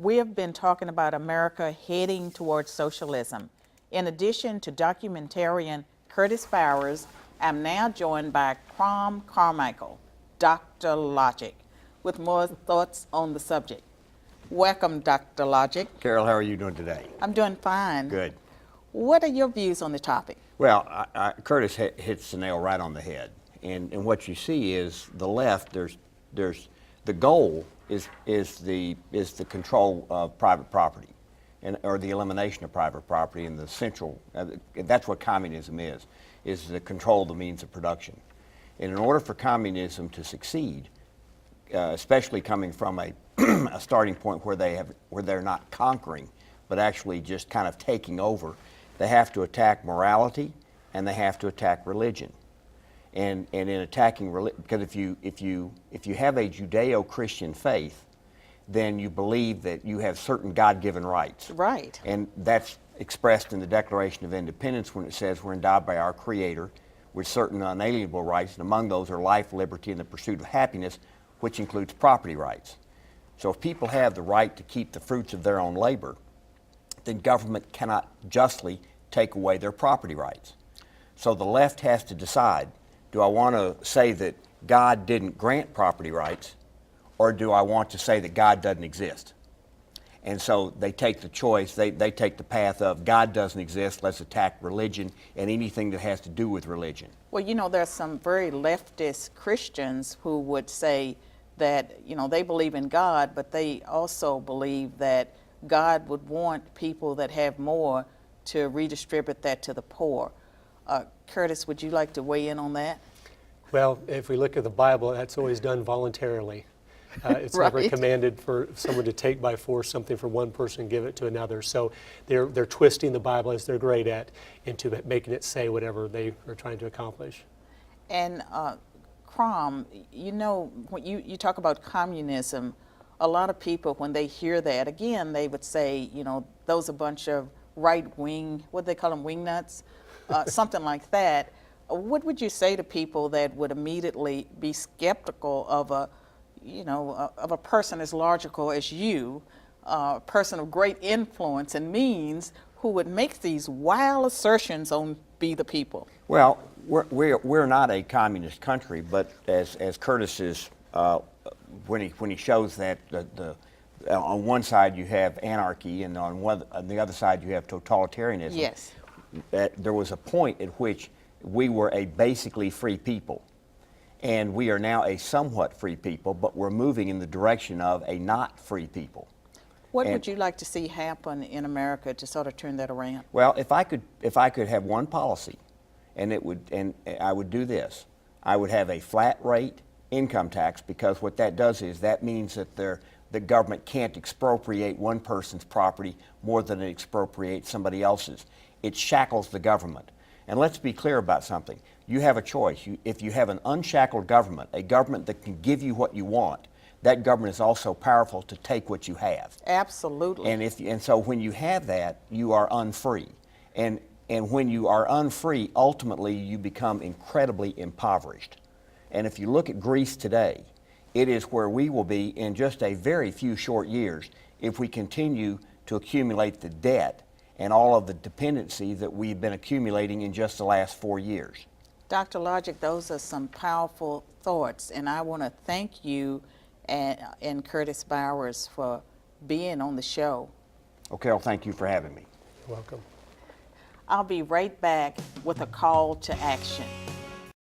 We have been talking about America heading towards socialism. In addition to documentarian Curtis Bowers, I'm now joined by Crom Carmichael, Dr. Logic, with more thoughts on the subject. Welcome, Dr. Logic. Carol, how are you doing today? I'm doing fine. Good. What are your views on the topic? Well, Curtis hits the nail right on the head. And what you see is the left, the goal is the control of private property, or the elimination of private property, and the central, that's what communism is the control of the means of production. And in order for communism to succeed, especially coming from a starting point where they're not conquering, but actually just kind of taking over, they have to attack morality and they have to attack religion. And in attacking religion, because if you have a Judeo-Christian faith, then you believe that you have certain God-given rights. Right. And that's expressed in the Declaration of Independence when it says we're endowed by our Creator with certain unalienable rights, and among those are life, liberty, and the pursuit of happiness, which includes property rights. So if people have the right to keep the fruits of their own labor, then government cannot justly take away their property rights. So the left has to decide, do I want to say that God didn't grant property rights, or do I want to say that God doesn't exist? And so they take the choice, they take the path of God doesn't exist, let's attack religion and anything that has to do with religion. Well, you know, there's some very leftist Christians who would say that, you know, they believe in God, but they also believe that God would want people that have more to redistribute that to the poor. Curtis, would you like to weigh in on that? Well, if we look at the Bible, that's always done voluntarily. It's Right. never commanded for someone to take by force something from one person and give it to another. So they're twisting the Bible, as they're great at, into making it say whatever they are trying to accomplish. And Crom, you know, when you talk about communism, a lot of people, when they hear that, again, they would say, you know, those a bunch of right-wing, what do they call them, wingnuts? Something like that. What would you say to people that would immediately be skeptical of a person as logical as you, a person of great influence and means, who would make these wild assertions on Be the People? Well, we're not a communist country, but as Curtis is, when he shows that on one side you have anarchy and on the other side you have totalitarianism. Yes. There was a point at which we were a basically free people, and we are now a somewhat free people, but we're moving in the direction of a not free people. What would you like to see happen in America to sort of turn that around? Well, if I could have one policy, and I would do this, I would have a flat rate income tax, because what that does is that means that the government can't expropriate one person's property more than it expropriates somebody else's. It shackles the government. And let's be clear about something. You have a choice. If you have an unshackled government, a government that can give you what you want, that government is also powerful to take what you have. Absolutely. And so when you have that, you are unfree. And when you are unfree, ultimately you become incredibly impoverished. And if you look at Greece today, it is where we will be in just a very few short years if we continue to accumulate the debt and all of the dependency that we've been accumulating in just the last 4 years. Dr. Logic, those are some powerful thoughts, and I want to thank you and Curtis Bowers for being on the show. Okay, well, thank you for having me. You're welcome. I'll be right back with a call to action.